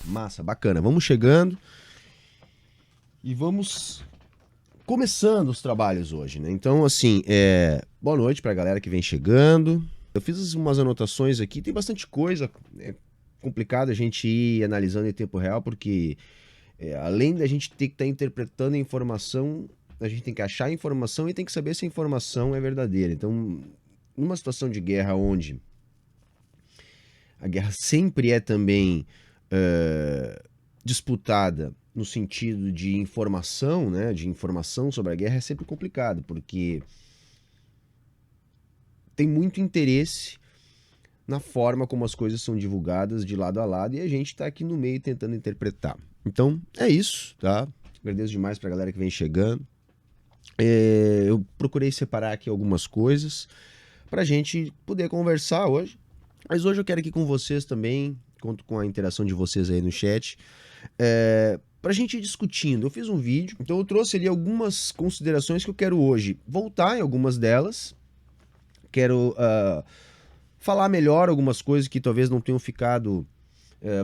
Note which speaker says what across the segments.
Speaker 1: Massa, bacana. Vamos chegando e vamos começando os trabalhos hoje, né? Então, assim, boa noite pra galera que vem chegando. Eu fiz umas anotações aqui, tem bastante coisa. É complicado a gente ir analisando em tempo real, porque além da gente ter que estar interpretando a informação, a gente tem que achar a informação e tem que saber se a informação é verdadeira. Então, numa situação de guerra onde a guerra sempre é também disputada no sentido de informação, né, de informação sobre a guerra, é sempre complicado, porque tem muito interesse na forma como as coisas são divulgadas de lado a lado e a gente está aqui no meio tentando interpretar. Então, é isso, tá? Agradeço demais pra galera que vem chegando. Eu procurei separar aqui algumas coisas pra gente poder conversar hoje. Mas hoje eu quero aqui com vocês também, conto com a interação de vocês aí no chat, pra gente ir discutindo. Eu fiz um vídeo, então eu trouxe ali algumas considerações que eu quero hoje voltar em algumas delas. Quero falar melhor algumas coisas que talvez não tenham ficado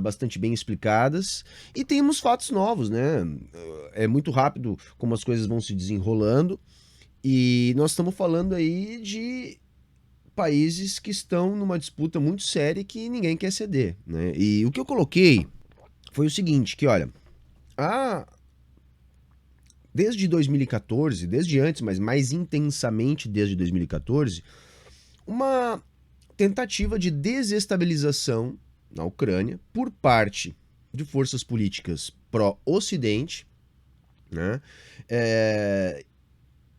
Speaker 1: bastante bem explicadas. E temos fatos novos, né? É muito rápido como as coisas vão se desenrolando. E nós estamos falando aí de países que estão numa disputa muito séria que ninguém quer ceder, né? E o que eu coloquei foi o seguinte, que olha, desde 2014, desde antes, mas mais intensamente desde 2014, uma tentativa de desestabilização na Ucrânia por parte de forças políticas pró-Ocidente, né?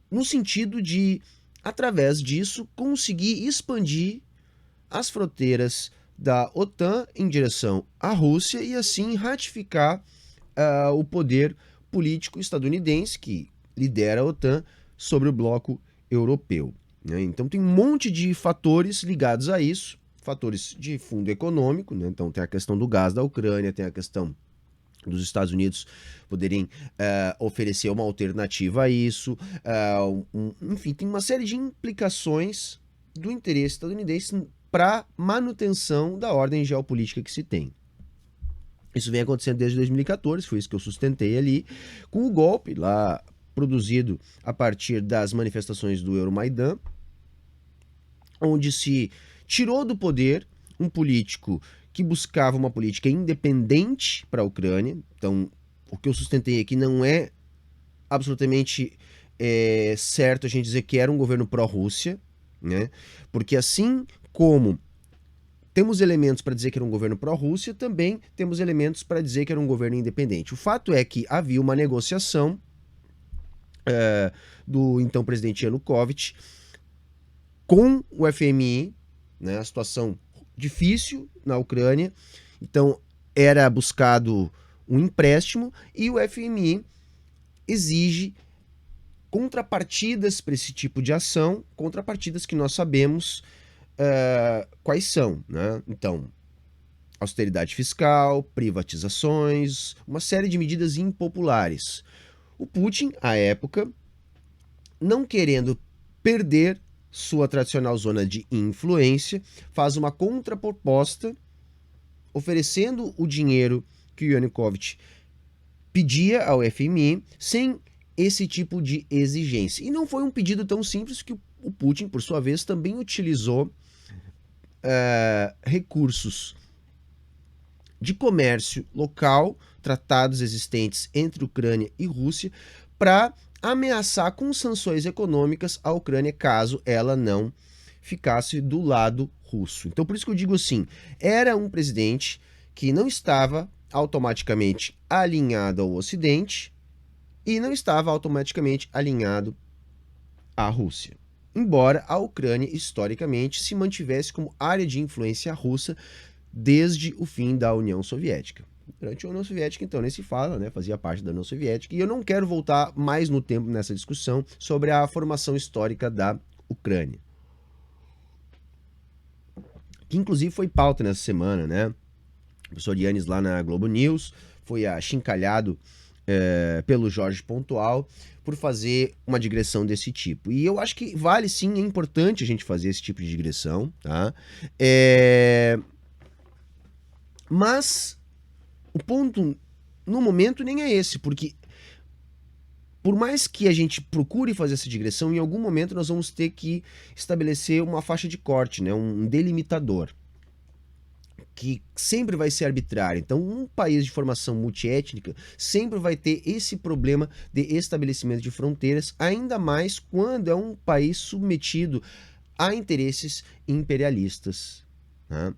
Speaker 1: No sentido de, através disso, conseguir expandir as fronteiras da OTAN em direção à Rússia e assim ratificar o poder político estadunidense que lidera a OTAN sobre o bloco europeu, né? Então tem um monte de fatores ligados a isso, fatores de fundo econômico, né? Então tem a questão do gás da Ucrânia, tem a questão dos Estados Unidos poderem oferecer uma alternativa a isso, enfim, tem uma série de implicações do interesse estadunidense para manutenção da ordem geopolítica que se tem. Isso vem acontecendo desde 2014, foi isso que eu sustentei ali, com o golpe lá produzido a partir das manifestações do Euromaidan, onde se tirou do poder um político que buscava uma política independente para a Ucrânia. Então, o que eu sustentei aqui não é absolutamente certo a gente dizer que era um governo pró-Rússia, né? Porque assim como temos elementos para dizer que era um governo pró-Rússia, também temos elementos para dizer que era um governo independente. O fato é que havia uma negociação do então presidente Yanukovych com o FMI, né, a situação difícil na Ucrânia, então era buscado um empréstimo e o FMI exige contrapartidas para esse tipo de ação, contrapartidas que nós sabemos quais são, né? Então, austeridade fiscal, privatizações, uma série de medidas impopulares. O Putin, à época, não querendo perder sua tradicional zona de influência, faz uma contraproposta oferecendo o dinheiro que o Yanukovych pedia ao FMI sem esse tipo de exigência. E não foi um pedido tão simples que o Putin, por sua vez, também utilizou recursos de comércio local, tratados existentes entre Ucrânia e Rússia, para ameaçar com sanções econômicas a Ucrânia caso ela não ficasse do lado russo. Então por isso que eu digo assim, era um presidente que não estava automaticamente alinhado ao Ocidente e não estava automaticamente alinhado à Rússia. Embora a Ucrânia historicamente se mantivesse como área de influência russa desde o fim da União Soviética. Durante a União Soviética, então, nem se fala, né? Fazia parte da União Soviética. E eu não quero voltar mais no tempo nessa discussão sobre a formação histórica da Ucrânia. Que inclusive foi pauta nessa semana, né? O professor Yannis lá na Globo News foi achincalhado pelo Jorge Pontual por fazer uma digressão desse tipo. E eu acho que vale sim, é importante a gente fazer esse tipo de digressão, tá? Mas o ponto no momento nem é esse, porque por mais que a gente procure fazer essa digressão, em algum momento nós vamos ter que estabelecer uma faixa de corte, né, um delimitador, que sempre vai ser arbitrário. Então, um país de formação multiétnica sempre vai ter esse problema de estabelecimento de fronteiras, ainda mais quando é um país submetido a interesses imperialistas, né?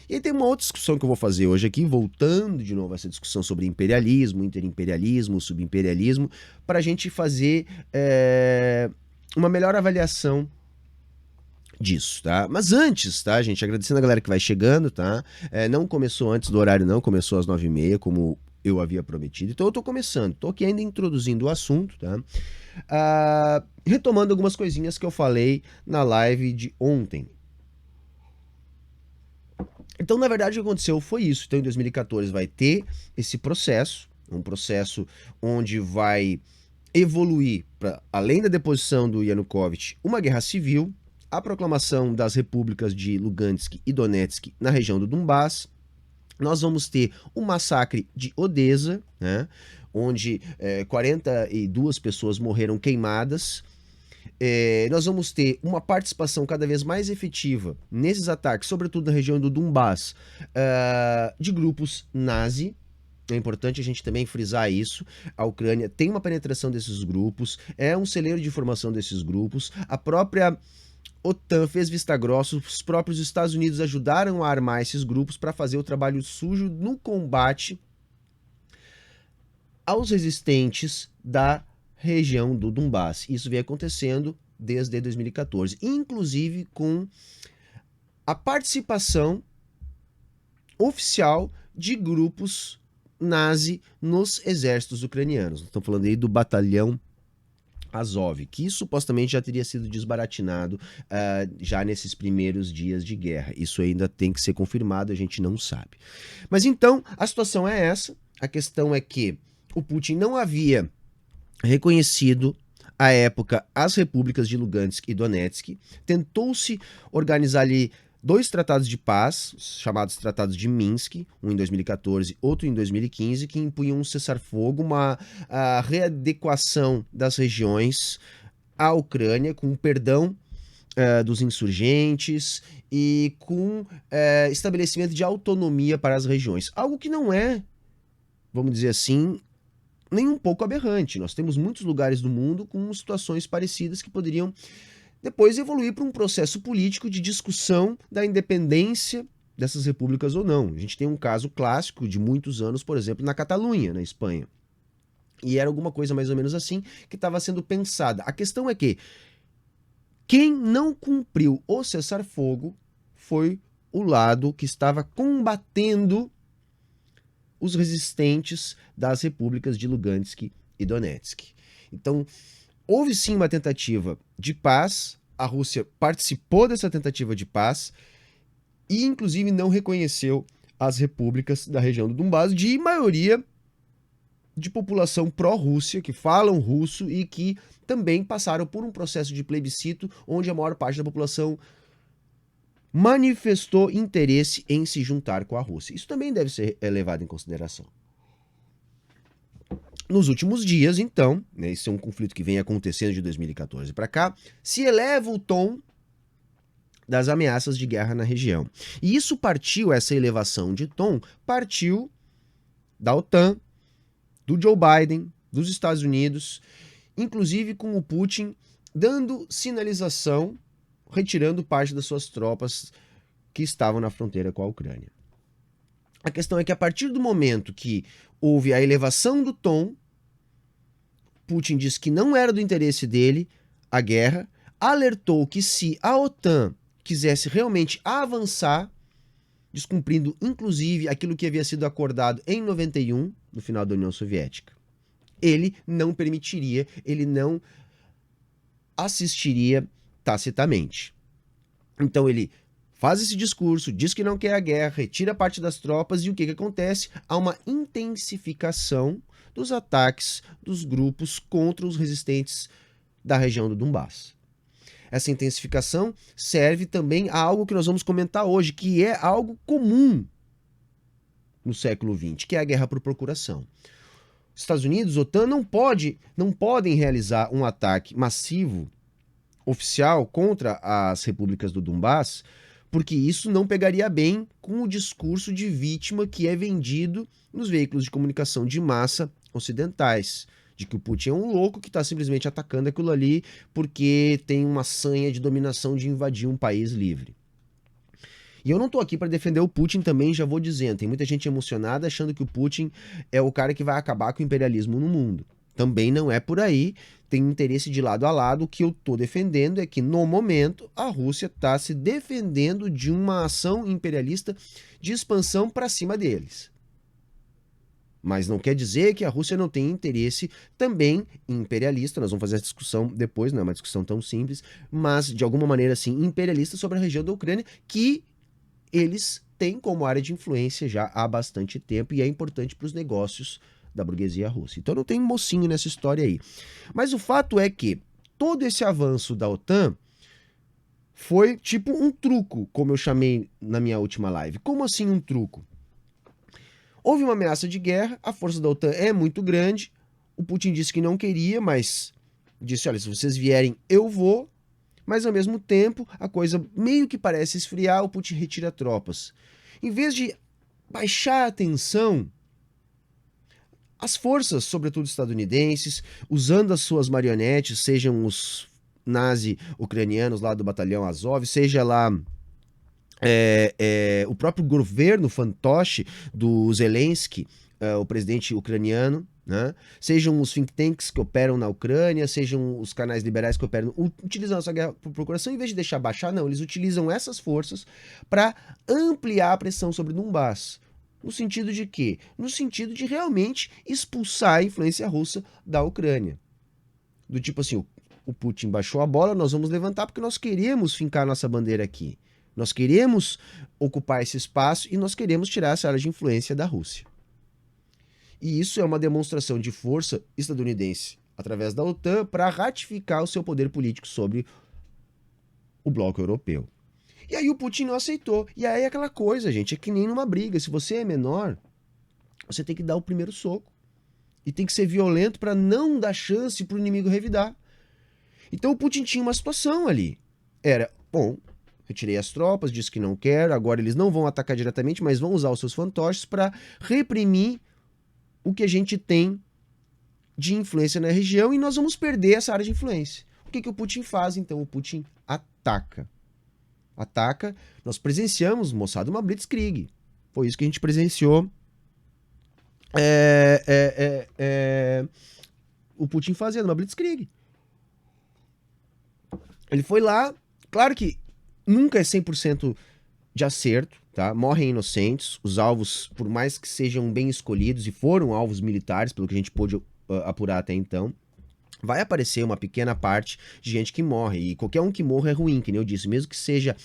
Speaker 1: E aí tem uma outra discussão que eu vou fazer hoje aqui, voltando de novo a essa discussão sobre imperialismo, interimperialismo, subimperialismo, para a gente fazer uma melhor avaliação disso, tá? Mas antes, tá, gente, agradecendo a galera que vai chegando, tá? Não começou antes do horário, não, começou às 9h30, como eu havia prometido. Então eu tô começando, tô aqui ainda introduzindo o assunto, tá? Retomando algumas coisinhas que eu falei na live de ontem. Então, na verdade, o que aconteceu foi isso. Então, em 2014 vai ter esse processo, um processo onde vai evoluir para, além da deposição do Yanukovych, uma guerra civil, a proclamação das repúblicas de Lugansk e Donetsk na região do Donbass. Nós vamos ter o massacre de Odessa, né, onde 42 pessoas morreram queimadas. Nós vamos ter uma participação cada vez mais efetiva nesses ataques, sobretudo na região do Donbass, de grupos nazi. É importante a gente também frisar isso. A Ucrânia tem uma penetração desses grupos, é um celeiro de formação desses grupos. A própria OTAN fez vista grossa, os próprios Estados Unidos ajudaram a armar esses grupos para fazer o trabalho sujo no combate aos resistentes da região do Donbass. Isso vem acontecendo desde 2014, inclusive com a participação oficial de grupos nazi nos exércitos ucranianos. Estamos falando aí do batalhão Azov, que supostamente já teria sido desbaratinado já nesses primeiros dias de guerra. Isso ainda tem que ser confirmado, a gente não sabe. Mas então, a situação é essa. A questão é que o Putin não havia reconhecido à época as repúblicas de Lugansk e Donetsk, tentou-se organizar ali 2 tratados de paz, chamados tratados de Minsk, um em 2014, outro em 2015, que impunham um cessar-fogo, uma readequação das regiões à Ucrânia, com perdão dos insurgentes e com estabelecimento de autonomia para as regiões. Algo que não é, vamos dizer assim, nem um pouco aberrante. Nós temos muitos lugares do mundo com situações parecidas que poderiam depois evoluir para um processo político de discussão da independência dessas repúblicas ou não. A gente tem um caso clássico de muitos anos, por exemplo, na Catalunha, na Espanha. E era alguma coisa mais ou menos assim que estava sendo pensada. A questão é que quem não cumpriu o cessar-fogo foi o lado que estava combatendo os resistentes das repúblicas de Lugansk e Donetsk. Então, houve sim uma tentativa de paz, a Rússia participou dessa tentativa de paz e, inclusive, não reconheceu as repúblicas da região do Donbass, de maioria de população pró-Rússia, que falam russo e que também passaram por um processo de plebiscito, onde a maior parte da população manifestou interesse em se juntar com a Rússia. Isso também deve ser levado em consideração. Nos últimos dias, então, né, esse é um conflito que vem acontecendo de 2014 para cá, se eleva o tom das ameaças de guerra na região. E isso partiu, essa elevação de tom, partiu da OTAN, do Joe Biden, dos Estados Unidos, inclusive com o Putin dando sinalização, retirando parte das suas tropas que estavam na fronteira com a Ucrânia. A questão é que a partir do momento que houve a elevação do tom, Putin disse que não era do interesse dele a guerra, alertou que se a OTAN quisesse realmente avançar, descumprindo inclusive aquilo que havia sido acordado em 91, no final da União Soviética, ele não permitiria, ele não assistiria tacitamente. Então ele faz esse discurso, diz que não quer a guerra, retira parte das tropas e o que acontece? Há uma intensificação dos ataques dos grupos contra os resistentes da região do Donbass. Essa intensificação serve também a algo que nós vamos comentar hoje, que é algo comum no século XX, que é a guerra por procuração. Estados Unidos, OTAN, não podem realizar um ataque massivo oficial contra as repúblicas do Donbass, porque isso não pegaria bem com o discurso de vítima que é vendido nos veículos de comunicação de massa ocidentais, de que o Putin é um louco que está simplesmente atacando aquilo ali porque tem uma sanha de dominação de invadir um país livre. E eu não estou aqui para defender o Putin também, já vou dizendo. Tem muita gente emocionada achando que o Putin é o cara que vai acabar com o imperialismo no mundo. Também não é por aí. Tem interesse de lado a lado. O que eu estou defendendo é que, no momento, a Rússia está se defendendo de uma ação imperialista de expansão para cima deles. Mas não quer dizer que a Rússia não tem interesse também imperialista. Nós vamos fazer essa discussão depois, não é uma discussão tão simples, mas de alguma maneira, sim, imperialista sobre a região da Ucrânia, que eles têm como área de influência já há bastante tempo e é importante para os negócios da burguesia russa. Então não tem mocinho nessa história aí. Mas o fato é que todo esse avanço da OTAN foi tipo um truco, como eu chamei na minha última live. Como assim um truco? Houve uma ameaça de guerra, a força da OTAN é muito grande, o Putin disse que não queria, mas disse, olha, se vocês vierem, eu vou. Mas ao mesmo tempo, a coisa meio que parece esfriar, o Putin retira tropas. Em vez de baixar a tensão, as forças, sobretudo estadunidenses, usando as suas marionetes, sejam os nazi-ucranianos lá do batalhão Azov, seja lá o próprio governo fantoche do Zelensky, o presidente ucraniano, né? Sejam os think tanks que operam na Ucrânia, sejam os canais liberais que operam, utilizando essa guerra por procuração, em vez de deixar baixar, não, eles utilizam essas forças para ampliar a pressão sobre Donbass. No sentido de quê? No sentido de realmente expulsar a influência russa da Ucrânia. Do tipo assim, o Putin baixou a bola, nós vamos levantar porque nós queremos fincar nossa bandeira aqui. Nós queremos ocupar esse espaço e nós queremos tirar essa área de influência da Rússia. E isso é uma demonstração de força estadunidense através da OTAN para ratificar o seu poder político sobre o bloco europeu. E aí o Putin não aceitou. E aí é aquela coisa, gente, é que nem numa briga. Se você é menor, você tem que dar o primeiro soco. E tem que ser violento para não dar chance para o inimigo revidar. Então o Putin tinha uma situação ali. Era, bom, retirei as tropas, disse que não quero, agora eles não vão atacar diretamente, mas vão usar os seus fantoches para reprimir o que a gente tem de influência na região e nós vamos perder essa área de influência. O que o Putin faz, então? O Putin ataca. Ataca. Nós presenciamos, moçada, uma blitzkrieg. Foi isso que a gente presenciou. O Putin fazendo uma blitzkrieg. Ele foi lá, claro que nunca é 100% de acerto, tá? Morrem inocentes, os alvos, por mais que sejam bem escolhidos, e foram alvos militares, pelo que a gente pôde apurar até então, vai aparecer uma pequena parte de gente que morre, e qualquer um que morra é ruim, que nem eu disse, mesmo que seja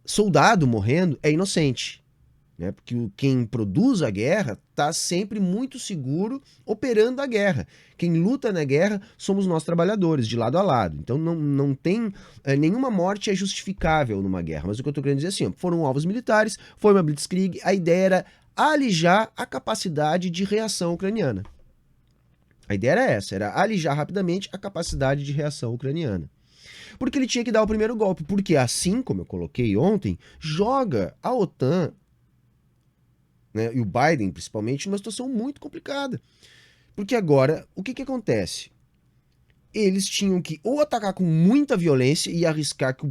Speaker 1: soldado morrendo, é inocente. Né? Porque quem produz a guerra está sempre muito seguro operando a guerra. Quem luta na guerra somos nós trabalhadores, de lado a lado. Então não tem nenhuma morte é justificável numa guerra. Mas o que eu estou querendo dizer é assim, foram alvos militares, foi uma blitzkrieg, a ideia era alijar a capacidade de reação ucraniana. A ideia era essa, era alijar rapidamente a capacidade de reação ucraniana. Porque ele tinha que dar o primeiro golpe, porque assim, como eu coloquei ontem, joga a OTAN, né, e o Biden, principalmente, numa situação muito complicada. Porque agora, o que acontece? Eles tinham que ou atacar com muita violência e arriscar que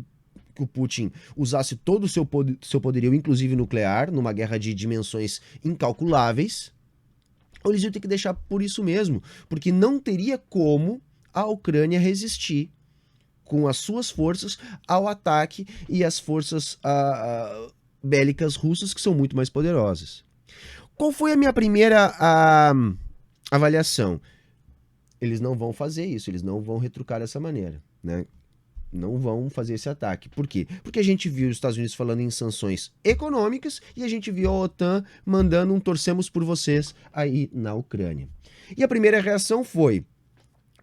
Speaker 1: o Putin usasse todo o seu poderio, inclusive nuclear, numa guerra de dimensões incalculáveis, ou eles iam ter que deixar por isso mesmo, porque não teria como a Ucrânia resistir com as suas forças ao ataque e as forças bélicas russas, que são muito mais poderosas. Qual foi a minha primeira avaliação? Eles não vão fazer isso, eles não vão retrucar dessa maneira, né? Não vão fazer esse ataque. Por quê? Porque a gente viu os Estados Unidos falando em sanções econômicas e a gente viu a OTAN mandando um torcemos por vocês aí na Ucrânia. E a primeira reação foi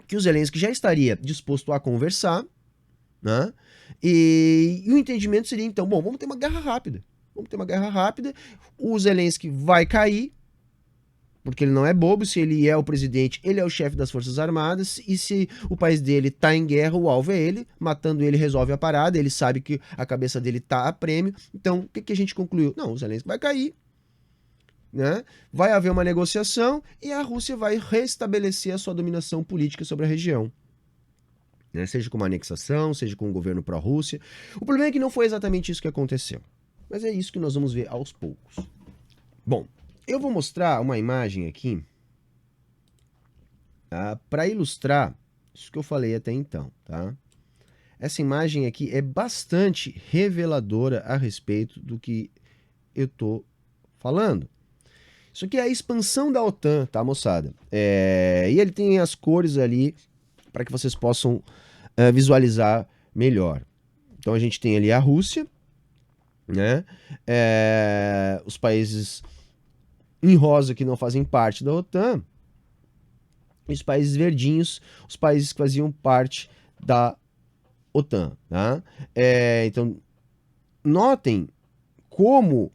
Speaker 1: que o Zelensky já estaria disposto a conversar, né? E o entendimento seria então, bom, vamos ter uma guerra rápida. vamos ter uma guerra rápida, o Zelensky vai cair, porque ele não é bobo, se ele é o presidente, ele é o chefe das Forças Armadas, e se o país dele tá em guerra, o alvo é ele, matando ele resolve a parada, ele sabe que a cabeça dele tá a prêmio, então o que a gente concluiu? Não, o Zelensky vai cair, né? Vai haver uma negociação e a Rússia vai restabelecer a sua dominação política sobre a região. Né? Seja com uma anexação, seja com um governo pró-Rússia. O problema é que não foi exatamente isso que aconteceu. Mas é isso que nós vamos ver aos poucos. Bom, eu vou mostrar uma imagem aqui para ilustrar isso que eu falei até então, tá? Essa imagem aqui é bastante reveladora a respeito do que eu tô falando. Isso aqui é a expansão da OTAN, tá, moçada? E ele tem as cores ali para que vocês possam visualizar melhor. Então a gente tem ali a Rússia, né? Os países em rosa que não fazem parte da OTAN, e os países verdinhos, os países que faziam parte da OTAN, tá? Então notem como,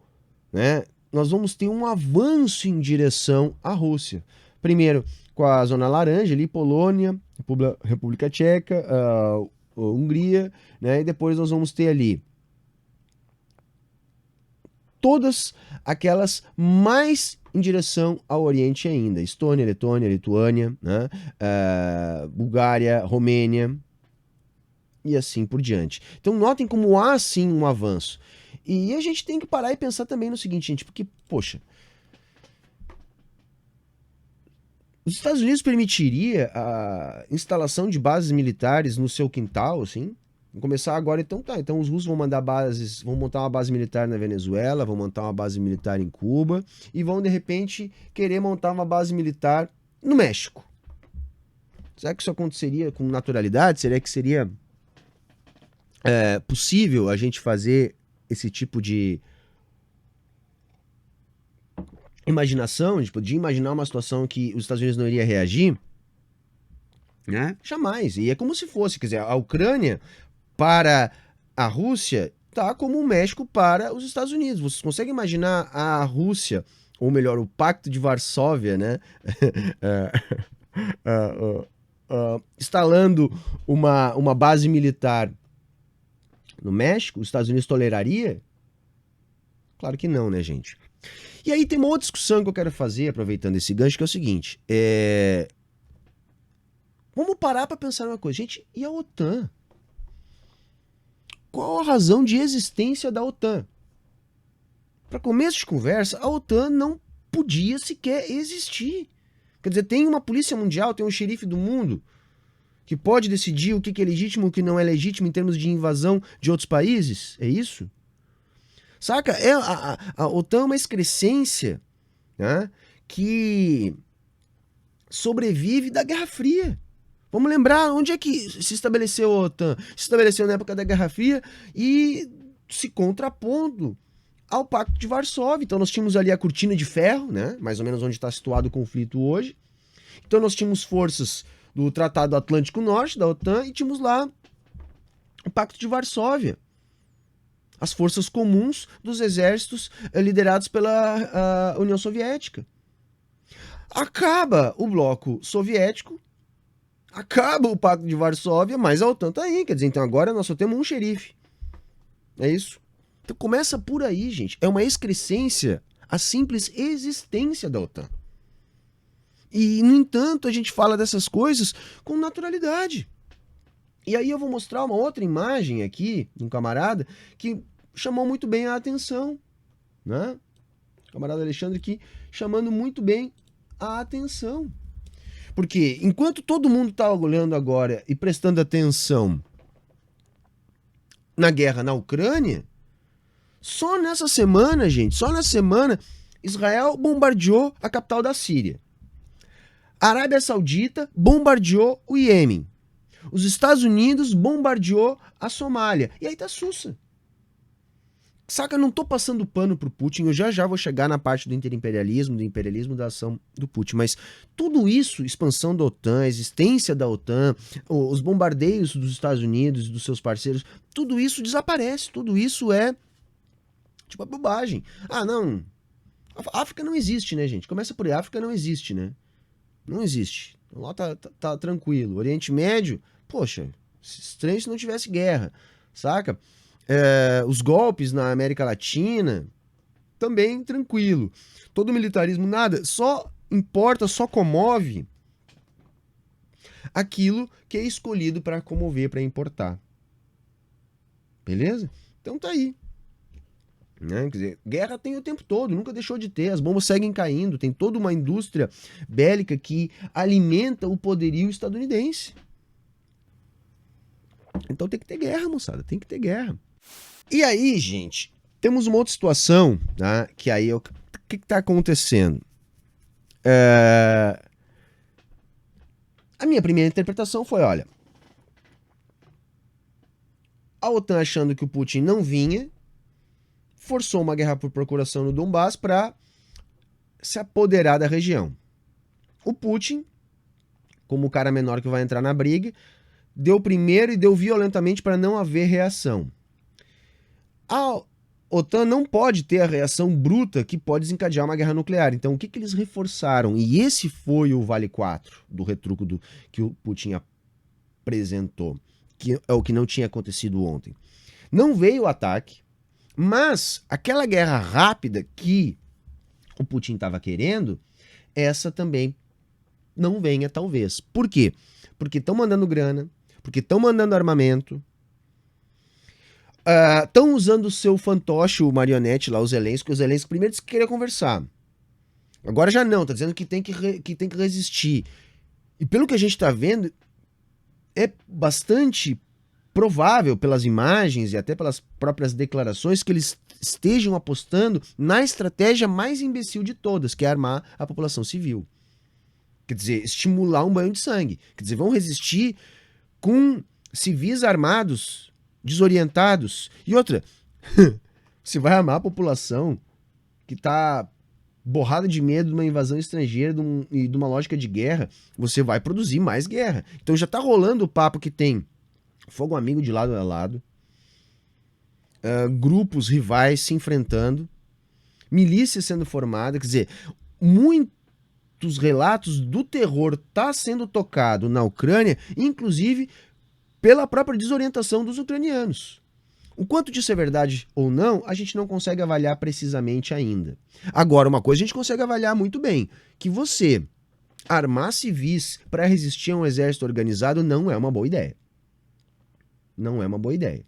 Speaker 1: né, nós vamos ter um avanço em direção à Rússia. Primeiro, com a zona laranja ali, Polônia, República Tcheca, Hungria, né? E depois nós vamos ter ali todas aquelas mais em direção ao Oriente ainda. Estônia, Letônia, Lituânia, né? Bulgária, Romênia e assim por diante. Então notem como há sim um avanço. E a gente tem que parar e pensar também no seguinte, gente, porque, poxa, os Estados Unidos permitiria a instalação de bases militares no seu quintal, assim? Vamos começar agora, então tá. Então os russos vão mandar bases, vão montar uma base militar na Venezuela, vão montar uma base militar em Cuba e vão, de repente, querer montar uma base militar no México. Será que isso aconteceria com naturalidade? Será que seria possível a gente fazer esse tipo de imaginação, tipo, de imaginar uma situação que os Estados Unidos não iria reagir, né? Jamais. E é como se fosse, quer dizer, a Ucrânia para a Rússia tá como o México para os Estados Unidos. Vocês conseguem imaginar a Rússia, ou melhor, o Pacto de Varsóvia, né? Instalando uma base militar no México? Os Estados Unidos toleraria? Claro que não, né, gente? E aí tem uma outra discussão que eu quero fazer, aproveitando esse gancho, que é o seguinte. Vamos parar para pensar numa coisa. Gente, e a OTAN? Qual a razão de existência da OTAN? Para começo de conversa, a OTAN não podia sequer existir. Quer dizer, tem uma polícia mundial, tem um xerife do mundo, que pode decidir o que é legítimo e o que não é legítimo em termos de invasão de outros países? É isso? Saca? A OTAN é uma excrescência, né, que sobrevive da Guerra Fria. Vamos lembrar onde é que se estabeleceu a OTAN? Se estabeleceu na época da Guerra Fria e se contrapondo ao Pacto de Varsóvia. Então nós tínhamos ali a cortina de ferro, né, mais ou menos onde está situado o conflito hoje. Então nós tínhamos forças do Tratado Atlântico Norte, da OTAN, e tínhamos lá o Pacto de Varsóvia. As forças comuns dos exércitos liderados pela União Soviética. Acaba o bloco soviético, acaba o Pacto de Varsóvia, mas a OTAN tá aí. Quer dizer, então agora nós só temos um xerife. É isso? Então começa por aí, gente. É uma excrescência a simples existência da OTAN. E, no entanto, a gente fala dessas coisas com naturalidade. E aí eu vou mostrar uma outra imagem aqui, de um camarada, que chamou muito bem a atenção, né? O camarada Alexandre aqui chamando muito bem a atenção. Porque enquanto todo mundo está olhando agora e prestando atenção na guerra na Ucrânia, só nessa semana, gente, só nessa semana, Israel bombardeou a capital da Síria. A Arábia Saudita bombardeou o Iêmen. Os Estados Unidos bombardeou a Somália. E aí tá sussa. Saca, não tô passando pano pro Putin, eu já vou chegar na parte do interimperialismo, do imperialismo da ação do Putin, mas tudo isso, expansão da OTAN, existência da OTAN, os bombardeios dos Estados Unidos e dos seus parceiros, tudo isso desaparece, tudo isso é Tipo, é bobagem. Ah, não. A África não existe, né, gente? Começa por aí. A África não existe, né? Não existe. Lá tá tranquilo. Oriente Médio, poxa, estranho se não tivesse guerra, saca? Os golpes na América Latina, também tranquilo. Todo militarismo, nada. Só importa, só comove aquilo que é escolhido para comover, para importar. Beleza? Então tá aí. Né? Quer dizer, guerra tem o tempo todo, nunca deixou de ter, as bombas seguem caindo, tem toda uma indústria bélica que alimenta o poderio estadunidense. Então tem que ter guerra, moçada, tem que ter guerra. E aí, gente, temos uma outra situação, tá? Que aí, o que está acontecendo? A minha primeira interpretação foi, olha, a OTAN achando que o Putin não vinha, forçou uma guerra por procuração no Donbass para se apoderar da região. O Putin, como o cara menor que vai entrar na briga, deu primeiro e deu violentamente para não haver reação. A OTAN não pode ter a reação bruta que pode desencadear uma guerra nuclear. Então, o que eles reforçaram? E esse foi o Vale 4 do retruco que o Putin apresentou, que é o que não tinha acontecido ontem. Não veio o ataque, mas aquela guerra rápida que o Putin estava querendo, essa também não venha, talvez. Por quê? Porque estão mandando grana, porque estão mandando armamento, estão usando o seu fantoche, o marionete lá, o Zelensky primeiro disse que queria conversar. Agora já não, tá dizendo que tem que resistir. E pelo que a gente tá vendo, é bastante provável pelas imagens e até pelas próprias declarações que eles estejam apostando na estratégia mais imbecil de todas, que é armar a população civil. Quer dizer, estimular um banho de sangue. Quer dizer, vão resistir com civis armados, desorientados. E outra, você vai armar a população que tá borrada de medo de uma invasão estrangeira e de uma lógica de guerra, você vai produzir mais guerra. Então já tá rolando o papo que tem fogo amigo de lado a lado, grupos rivais se enfrentando, milícia sendo formada, quer dizer, muitos relatos do terror tá sendo tocado na Ucrânia, inclusive pela própria desorientação dos ucranianos. O quanto disso é verdade ou não, a gente não consegue avaliar precisamente ainda. Agora, uma coisa a gente consegue avaliar muito bem, que você armar civis para resistir a um exército organizado não é uma boa ideia. Não é uma boa ideia.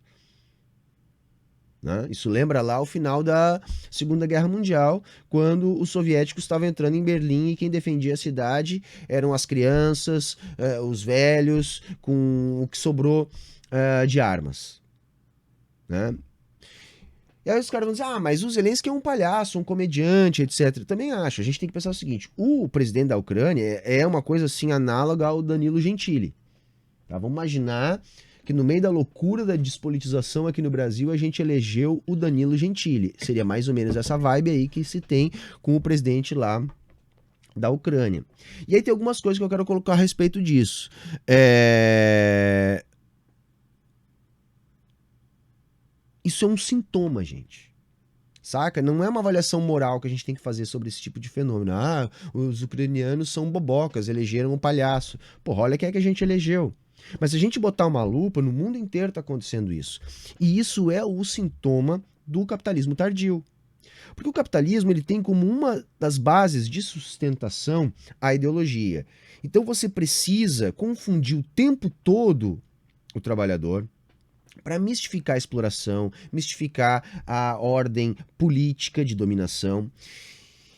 Speaker 1: Né? Isso lembra lá o final da Segunda Guerra Mundial, quando os soviéticos estavam entrando em Berlim e quem defendia a cidade eram as crianças, os velhos, com o que sobrou de armas. Né? E aí os caras vão dizer, mas o Zelensky é um palhaço, um comediante, etc. Também acho. A gente tem que pensar o seguinte, o presidente da Ucrânia é uma coisa assim análoga ao Danilo Gentili. Tá? Vamos imaginar que no meio da loucura da despolitização aqui no Brasil, a gente elegeu o Danilo Gentili. Seria mais ou menos essa vibe aí que se tem com o presidente lá da Ucrânia. E aí tem algumas coisas que eu quero colocar a respeito disso. Isso é um sintoma, gente. Saca? Não é uma avaliação moral que a gente tem que fazer sobre esse tipo de fenômeno. Os ucranianos são bobocas, elegeram um palhaço. Porra, olha quem é que a gente elegeu. Mas se a gente botar uma lupa, no mundo inteiro está acontecendo isso. E isso é o sintoma do capitalismo tardio. Porque o capitalismo ele tem como uma das bases de sustentação a ideologia. Então você precisa confundir o tempo todo o trabalhador para mistificar a exploração, mistificar a ordem política de dominação.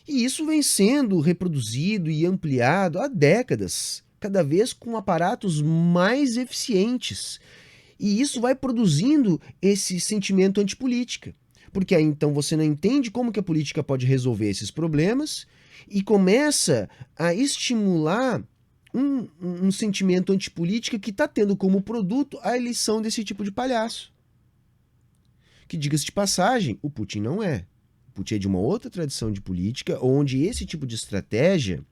Speaker 1: E isso vem sendo reproduzido e ampliado há décadas, cada vez com aparatos mais eficientes. E isso vai produzindo esse sentimento antipolítica. Porque aí então você não entende como que a política pode resolver esses problemas e começa a estimular um sentimento antipolítica que está tendo como produto a eleição desse tipo de palhaço. Que, diga-se de passagem, o Putin não é. O Putin é de uma outra tradição de política, onde esse tipo de estratégia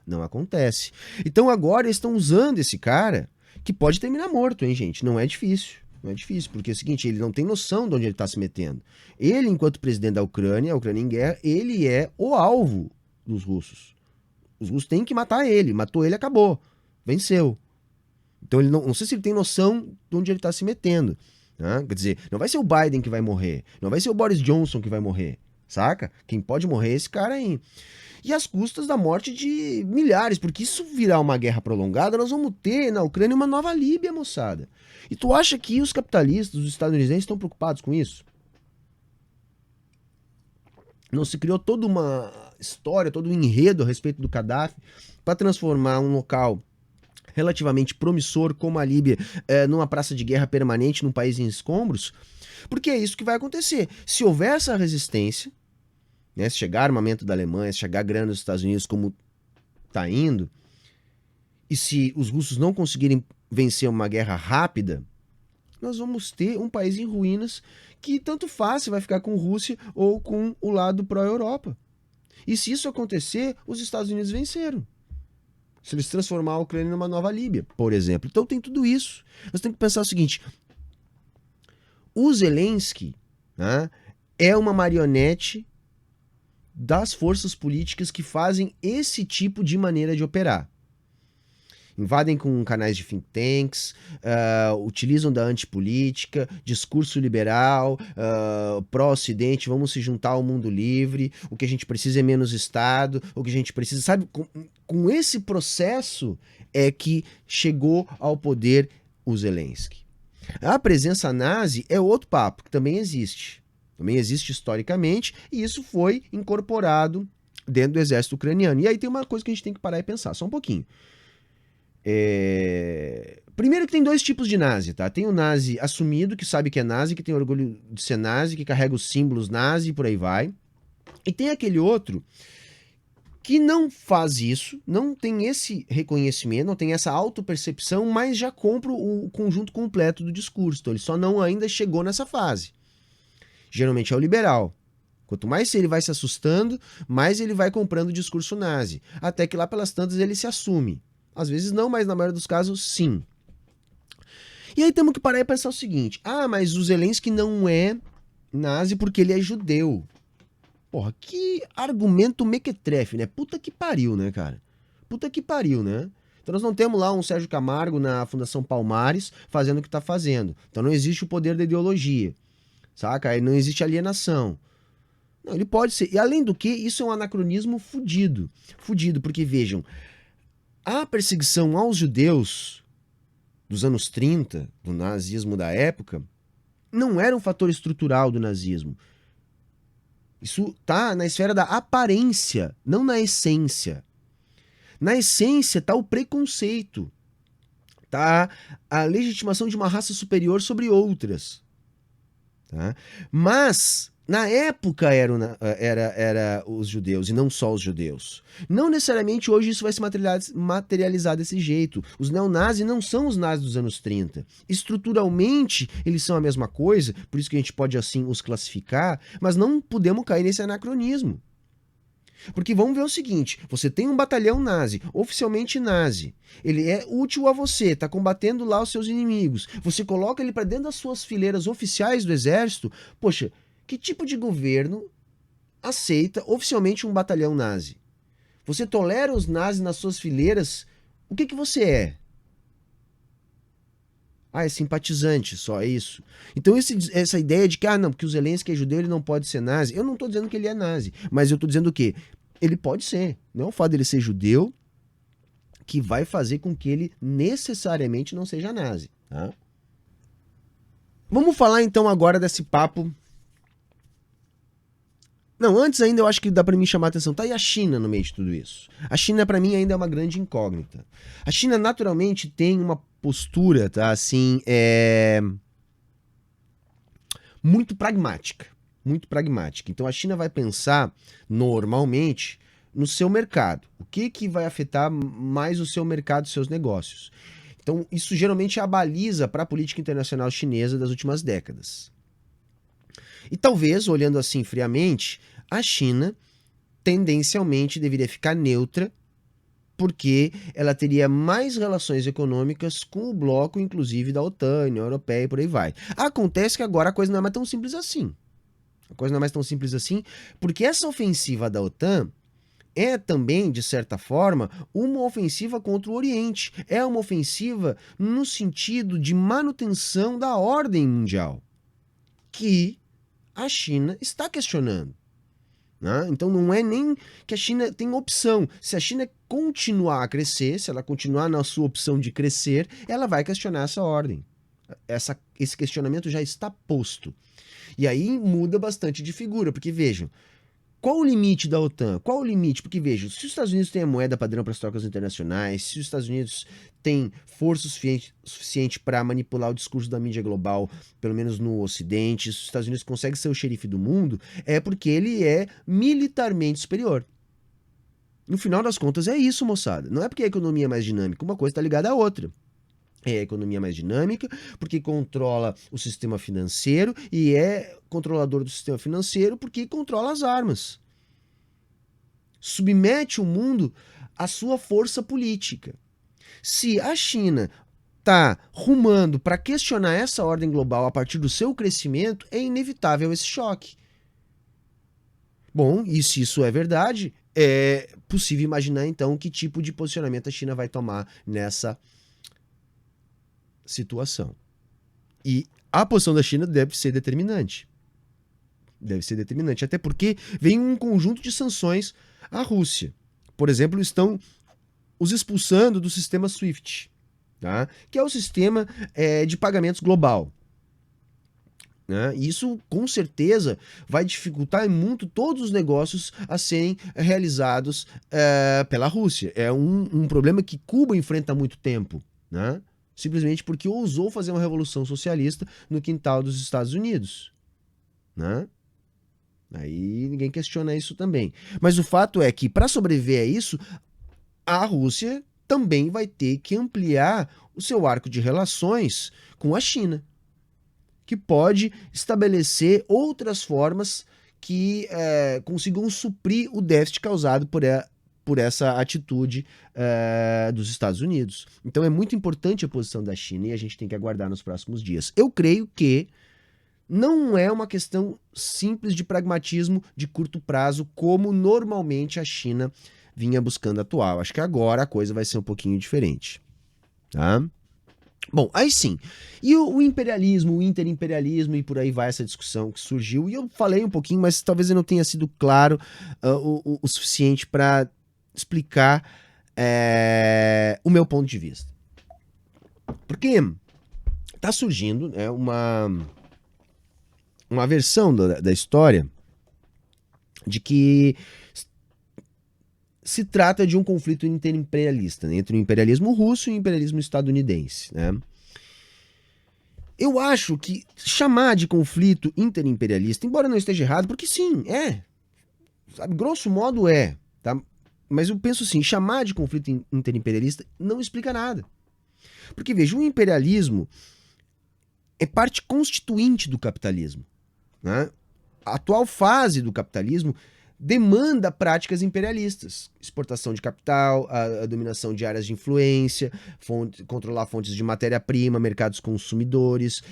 Speaker 1: não acontece. Então agora eles estão usando esse cara, que pode terminar morto, hein, gente? Não é difícil. Não é difícil, porque é o seguinte, ele não tem noção de onde ele está se metendo. Ele, enquanto presidente da Ucrânia, a Ucrânia em guerra, ele é o alvo dos russos. Os russos têm que matar ele. Matou ele, acabou. Venceu. Então ele não sei se ele tem noção de onde ele está se metendo. Né? Quer dizer, não vai ser o Biden que vai morrer. Não vai ser o Boris Johnson que vai morrer. Saca? Quem pode morrer é esse cara aí. E às custas da morte de milhares, porque isso virar uma guerra prolongada, nós vamos ter na Ucrânia uma nova Líbia, moçada. E tu acha que os capitalistas, os estadunidenses, estão preocupados com isso? Não se criou toda uma história, todo um enredo a respeito do Gaddafi para transformar um local relativamente promissor como a Líbia numa praça de guerra permanente, num país em escombros? Porque é isso que vai acontecer. Se houver essa resistência, né, se chegar armamento da Alemanha, se chegar grana dos Estados Unidos como está indo, e se os russos não conseguirem vencer uma guerra rápida, nós vamos ter um país em ruínas que tanto faz se vai ficar com Rússia ou com o lado pró-Europa. E se isso acontecer, os Estados Unidos venceram. Se eles transformar a Ucrânia numa nova Líbia, por exemplo. Então tem tudo isso. Nós temos que pensar o seguinte, o Zelensky, né, é uma marionete das forças políticas que fazem esse tipo de maneira de operar. Invadem com canais de think tanks, utilizam da antipolítica, discurso liberal, pró-ocidente, vamos se juntar ao mundo livre, o que a gente precisa é menos Estado, o que a gente precisa... Sabe, com esse processo é que chegou ao poder o Zelensky. A presença nazi é outro papo, que também existe. Também existe historicamente, e isso foi incorporado dentro do exército ucraniano. E aí tem uma coisa que a gente tem que parar e pensar, só um pouquinho. Primeiro que tem dois tipos de nazi, tá? Tem o nazi assumido, que sabe que é nazi, que tem orgulho de ser nazi, que carrega os símbolos nazi e por aí vai. E tem aquele outro que não faz isso, não tem esse reconhecimento, não tem essa autopercepção, mas já compra o conjunto completo do discurso. Então ele só não ainda chegou nessa fase. Geralmente é o liberal. Quanto mais ele vai se assustando, mais ele vai comprando o discurso nazi. Até que lá pelas tantas ele se assume. Às vezes não, mas na maioria dos casos, sim. E aí temos que parar e pensar o seguinte. Mas o Zelensky não é nazi porque ele é judeu. Porra, que argumento mequetrefe, né? Puta que pariu, né, cara? Puta que pariu, né? Então nós não temos lá um Sérgio Camargo na Fundação Palmares fazendo o que tá fazendo. Então não existe o poder da ideologia. Saca? Aí não existe alienação. Não, ele pode ser. E além do que, isso é um anacronismo fudido. Fudido, porque vejam, a perseguição aos judeus dos anos 30, do nazismo da época, não era um fator estrutural do nazismo. Isso tá na esfera da aparência, não na essência. Na essência tá o preconceito, tá a legitimação de uma raça superior sobre outras. Tá? Mas na época era os judeus e não só os judeus. Não necessariamente hoje isso vai se materializar desse jeito. Os neonazis não são os nazis dos anos 30. Estruturalmente eles são a mesma coisa, por isso que a gente pode assim os classificar, mas não podemos cair nesse anacronismo. Porque vamos ver o seguinte, você tem um batalhão nazi, oficialmente nazi, ele é útil a você, tá combatendo lá os seus inimigos, você coloca ele para dentro das suas fileiras oficiais do exército, poxa, que tipo de governo aceita oficialmente um batalhão nazi? Você tolera os nazis nas suas fileiras? O que você é? É simpatizante, só é isso. Então essa ideia de que, não, porque o Zelensky é judeu, ele não pode ser nazi. Eu não tô dizendo que ele é nazi, mas eu tô dizendo o quê? Ele pode ser. Não é o fato dele ser judeu que vai fazer com que ele necessariamente não seja nazi. Tá? Vamos falar então agora desse papo. Não, antes ainda eu acho que dá pra mim chamar a atenção. Tá aí a China no meio de tudo isso. A China pra mim ainda é uma grande incógnita. A China naturalmente tem uma postura, tá, assim, muito pragmática. Muito pragmática. Então a China vai pensar normalmente no seu mercado. O que vai afetar mais o seu mercado, os seus negócios. Então isso geralmente é a baliza para a política internacional chinesa das últimas décadas. E talvez, olhando assim friamente, a China tendencialmente deveria ficar neutra porque ela teria mais relações econômicas com o bloco, inclusive da OTAN, União Europeia e por aí vai. Acontece que agora a coisa não é mais tão simples assim. A coisa não é mais tão simples assim, porque essa ofensiva da OTAN é também, de certa forma, uma ofensiva contra o Oriente. É uma ofensiva no sentido de manutenção da ordem mundial, que a China está questionando. Né? Então não é nem que a China tem opção. Se a China continuar a crescer, se ela continuar na sua opção de crescer, ela vai questionar essa ordem. Esse questionamento já está posto. E aí muda bastante de figura, porque vejam, qual o limite da OTAN? Qual o limite? Porque vejam, se os Estados Unidos têm a moeda padrão para as trocas internacionais, se os Estados Unidos têm força suficiente para manipular o discurso da mídia global, pelo menos no Ocidente, se os Estados Unidos conseguem ser o xerife do mundo, é porque ele é militarmente superior. No final das contas é isso, moçada. Não é porque a economia é mais dinâmica, uma coisa está ligada à outra. É a economia mais dinâmica, porque controla o sistema financeiro e é controlador do sistema financeiro porque controla as armas. Submete o mundo à sua força política. Se a China está rumando para questionar essa ordem global a partir do seu crescimento, é inevitável esse choque. Bom, e se isso é verdade, é possível imaginar então que tipo de posicionamento a China vai tomar nessa situação. E a posição da China deve ser determinante. Deve ser determinante, até porque vem um conjunto de sanções à Rússia. Por exemplo, estão os expulsando do sistema SWIFT, tá? Que é o sistema de pagamentos global. Né? Isso, com certeza, vai dificultar muito todos os negócios a serem realizados pela Rússia. É um problema que Cuba enfrenta há muito tempo, né? Simplesmente porque ousou fazer uma revolução socialista no quintal dos Estados Unidos. Né? Aí ninguém questiona isso também. Mas o fato é que, para sobreviver a isso, a Rússia também vai ter que ampliar o seu arco de relações com a China, que pode estabelecer outras formas que consigam suprir o déficit causado por essa atitude dos Estados Unidos. Então é muito importante a posição da China e a gente tem que aguardar nos próximos dias. Eu creio que não é uma questão simples de pragmatismo de curto prazo, como normalmente a China vinha buscando atuar. Acho que agora a coisa vai ser um pouquinho diferente. Tá? Bom, aí sim. E o imperialismo, o interimperialismo e por aí vai essa discussão que surgiu. E eu falei um pouquinho, mas talvez eu não tenha sido claro o suficiente para explicar o meu ponto de vista. Porque está surgindo uma versão da história de que se trata de um conflito interimperialista, né, entre o imperialismo russo e o imperialismo estadunidense. Né? Eu acho que chamar de conflito interimperialista, embora não esteja errado, porque sim, sabe, grosso modo tá? Mas eu penso assim, chamar de conflito interimperialista não explica nada. Porque veja, o imperialismo é parte constituinte do capitalismo. Né? A atual fase do capitalismo demanda práticas imperialistas, exportação de capital, a dominação de áreas de influência, controlar fontes de matéria-prima, mercados consumidores,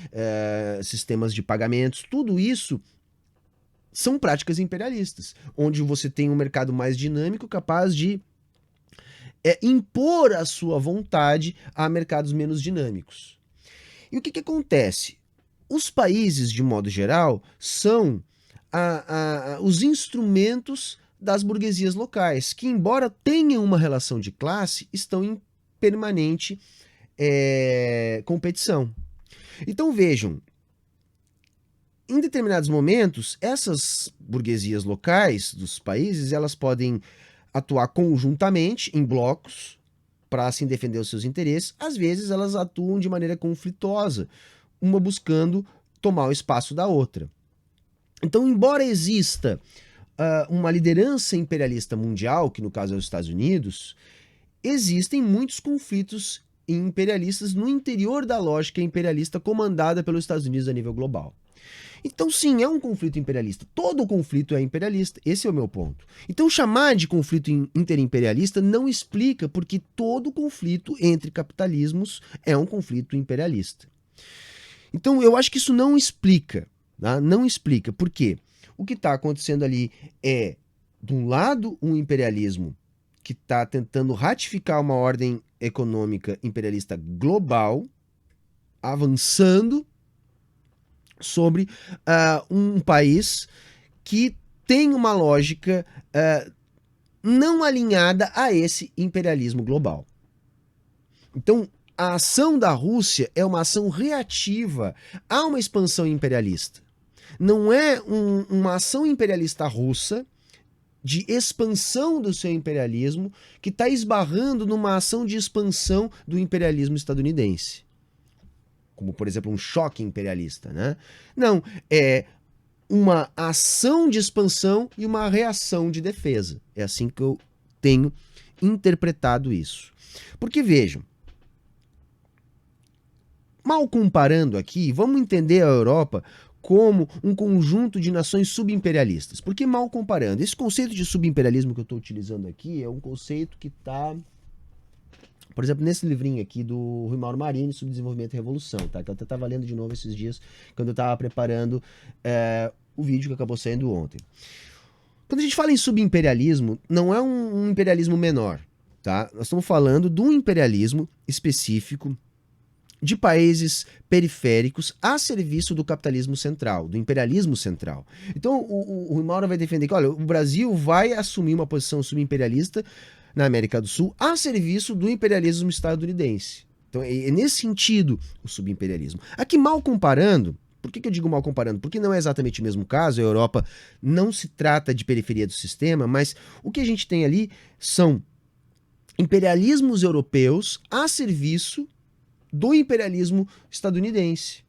Speaker 1: sistemas de pagamentos, tudo isso são práticas imperialistas, onde você tem um mercado mais dinâmico, capaz de impor a sua vontade a mercados menos dinâmicos. E o que acontece? Os países, de modo geral, são os instrumentos das burguesias locais, que, embora tenham uma relação de classe, estão em permanente competição. Então vejam, em determinados momentos, essas burguesias locais dos países, elas podem atuar conjuntamente, em blocos, para assim defender os seus interesses. Às vezes elas atuam de maneira conflituosa, uma buscando tomar o espaço da outra. Então, embora exista uma liderança imperialista mundial, que no caso é os Estados Unidos, existem muitos conflitos imperialistas no interior da lógica imperialista comandada pelos Estados Unidos a nível global. Então, sim, é um conflito imperialista. Todo conflito é imperialista. Esse é o meu ponto. Então, chamar de conflito interimperialista não explica porque todo conflito entre capitalismos é um conflito imperialista. Então, eu acho que isso não explica. Tá? Não explica. Por quê? O que está acontecendo ali é, de um lado, um imperialismo que está tentando ratificar uma ordem econômica imperialista global, avançando sobre um país que tem uma lógica não alinhada a esse imperialismo global. Então, a ação da Rússia é uma ação reativa a uma expansão imperialista. Não é uma ação imperialista russa de expansão do seu imperialismo que está esbarrando numa ação de expansão do imperialismo estadunidense. Como, por exemplo, um choque imperialista, né? Não, é uma ação de expansão e uma reação de defesa. É assim que eu tenho interpretado isso. Porque, vejam, mal comparando aqui, vamos entender a Europa como um conjunto de nações subimperialistas. Porque mal comparando, esse conceito de subimperialismo que eu estou utilizando aqui é um conceito que está, por exemplo, nesse livrinho aqui do Rui Mauro Marini, Subdesenvolvimento e Revolução, tá? Que eu até estava lendo de novo esses dias, quando eu estava preparando o vídeo que acabou saindo ontem. Quando a gente fala em subimperialismo, não é um imperialismo menor, tá? Nós estamos falando de um imperialismo específico de países periféricos a serviço do capitalismo central, do imperialismo central. Então, o Rui Mauro vai defender que, olha, o Brasil vai assumir uma posição subimperialista na América do Sul a serviço do imperialismo estadunidense. Então, é nesse sentido o subimperialismo. Aqui, mal comparando, por que eu digo mal comparando? Porque não é exatamente o mesmo caso, a Europa não se trata de periferia do sistema, mas o que a gente tem ali são imperialismos europeus a serviço do imperialismo estadunidense.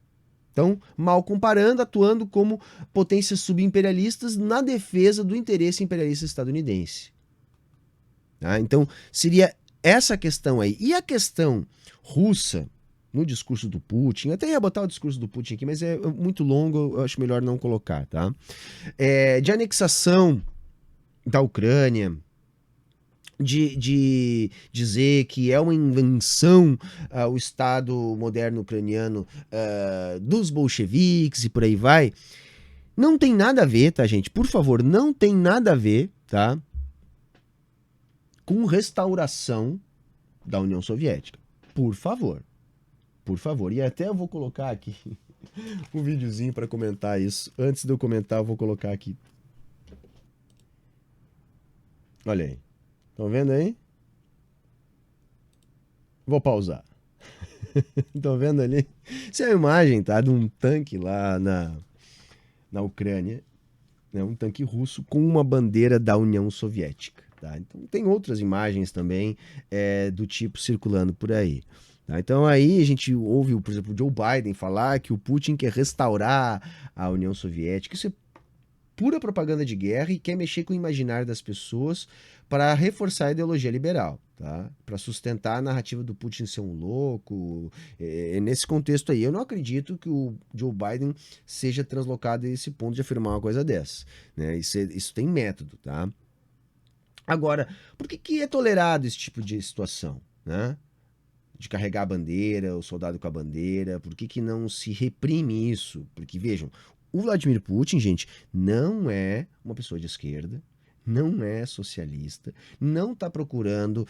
Speaker 1: Então, mal comparando, atuando como potências subimperialistas na defesa do interesse imperialista estadunidense. Tá? Então, seria essa questão aí. E a questão russa, no discurso do Putin, eu até ia botar o discurso do Putin aqui, mas é muito longo, eu acho melhor não colocar, tá? De anexação da Ucrânia, de dizer que é uma invenção o Estado moderno ucraniano dos bolcheviques e por aí vai, não tem nada a ver, tá, gente? Por favor, não tem nada a ver, tá? Com restauração da União Soviética. Por favor. Por favor. E até eu vou colocar aqui um videozinho para comentar isso. Antes de eu comentar, eu vou colocar aqui. Olha aí. Estão vendo aí? Vou pausar. Estão vendo ali? Essa é a imagem, tá? De um tanque lá na Ucrânia. Né? Um tanque russo com uma bandeira da União Soviética. Tá? Então tem outras imagens também do tipo circulando por aí. Tá? Então aí a gente ouve, por exemplo, o Joe Biden falar que o Putin quer restaurar a União Soviética. Isso é pura propaganda de guerra e quer mexer com o imaginário das pessoas para reforçar a ideologia liberal, tá? Para sustentar a narrativa do Putin ser um louco. Nesse contexto aí, eu não acredito que o Joe Biden seja translocado a esse ponto de afirmar uma coisa dessa. Né? Isso tem método, tá? Agora, por que é tolerado esse tipo de situação, né? De carregar a bandeira, o soldado com a bandeira, por que não se reprime isso? Porque, vejam, o Vladimir Putin, gente, não é uma pessoa de esquerda, não é socialista, não está procurando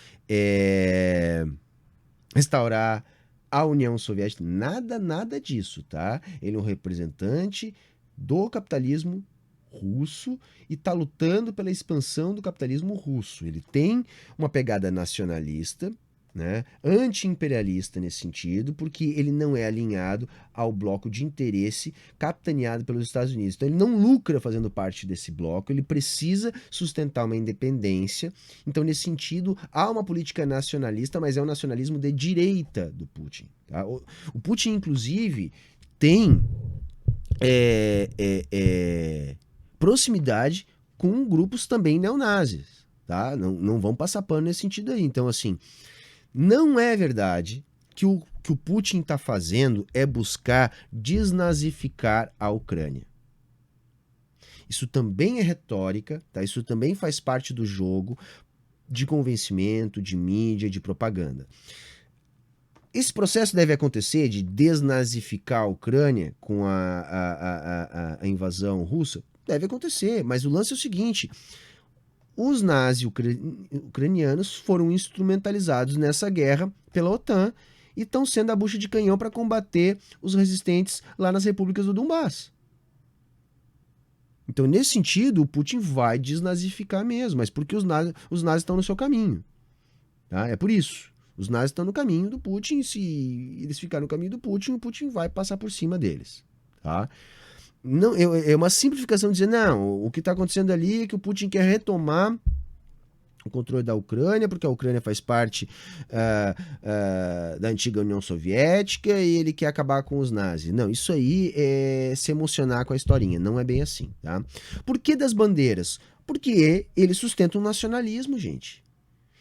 Speaker 1: restaurar a União Soviética, nada disso, tá? Ele é um representante do capitalismo russo e está lutando pela expansão do capitalismo russo. Ele tem uma pegada nacionalista, né, anti-imperialista nesse sentido, porque ele não é alinhado ao bloco de interesse capitaneado pelos Estados Unidos. Então ele não lucra fazendo parte desse bloco, ele precisa sustentar uma independência. Então, nesse sentido, há uma política nacionalista, mas é um nacionalismo de direita do Putin. Tá? O Putin, inclusive, tem proximidade com grupos também neonazis. Tá? Não vão passar pano nesse sentido aí. Então, assim, não é verdade que o Putin está fazendo é buscar desnazificar a Ucrânia. Isso também é retórica, tá? Isso também faz parte do jogo de convencimento, de mídia, de propaganda. Esse processo deve acontecer de desnazificar a Ucrânia com a invasão russa? Deve acontecer, mas o lance é o seguinte: os nazis ucranianos foram instrumentalizados nessa guerra pela OTAN e estão sendo a bucha de canhão para combater os resistentes lá nas repúblicas do Donbass. Então, nesse sentido, o Putin vai desnazificar mesmo, mas porque os nazis estão no seu caminho. Tá? É por isso. Os nazis estão no caminho do Putin, e se eles ficarem no caminho do Putin, o Putin vai passar por cima deles. Tá? Não, é uma simplificação de dizer, não, o que está acontecendo ali é que o Putin quer retomar o controle da Ucrânia, porque a Ucrânia faz parte da antiga União Soviética e ele quer acabar com os nazis. Não, isso aí é se emocionar com a historinha, não é bem assim, tá? Por que das bandeiras? Porque ele sustenta um nacionalismo, gente.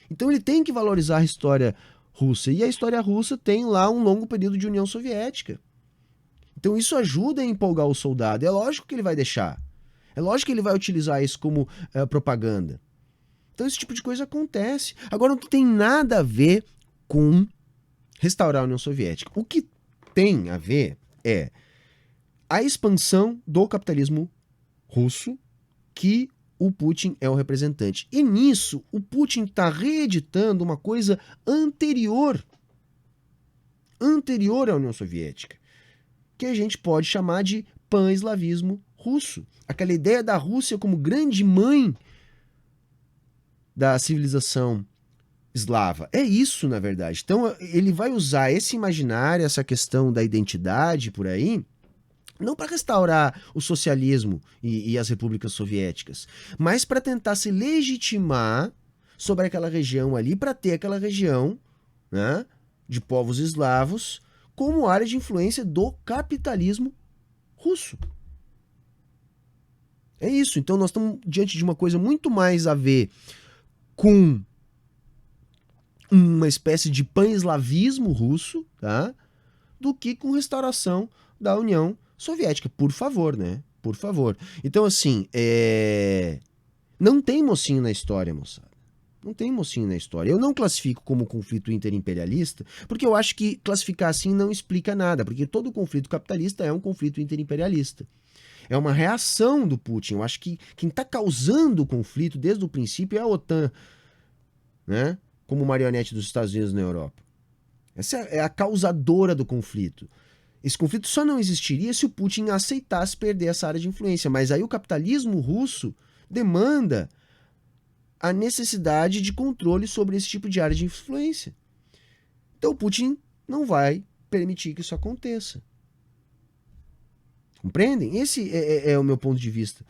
Speaker 1: Então ele tem que valorizar a história russa, e a história russa tem lá um longo período de União Soviética. Então isso ajuda a empolgar o soldado, é lógico que ele vai deixar, é lógico que ele vai utilizar isso como propaganda. Então esse tipo de coisa acontece. Agora não tem nada a ver com restaurar a União Soviética. O que tem a ver é a expansão do capitalismo russo, que o Putin é o representante. E nisso, o Putin está reeditando uma coisa anterior à União Soviética, que a gente pode chamar de pan-eslavismo russo. Aquela ideia da Rússia como grande mãe da civilização eslava. É isso, na verdade. Então, ele vai usar esse imaginário, essa questão da identidade por aí, não para restaurar o socialismo e as repúblicas soviéticas, mas para tentar se legitimar sobre aquela região ali, para ter aquela região, né, de povos eslavos como área de influência do capitalismo russo. É isso. Então, nós estamos diante de uma coisa muito mais a ver com uma espécie de pan-eslavismo russo, tá? Do que com restauração da União Soviética. Por favor, né? Por favor. Então, assim, não tem mocinho na história, moçada. Não tem mocinho na história. Eu não classifico como conflito interimperialista, porque eu acho que classificar assim não explica nada, porque todo conflito capitalista é um conflito interimperialista. É uma reação do Putin. Eu acho que quem está causando o conflito desde o princípio é a OTAN, né? Como marionete dos Estados Unidos na Europa. Essa é a causadora do conflito. Esse conflito só não existiria se o Putin aceitasse perder essa área de influência. Mas aí o capitalismo russo demanda a necessidade de controle sobre esse tipo de área de influência. Então o Putin não vai permitir que isso aconteça. Compreendem? Esse é o meu ponto de vista.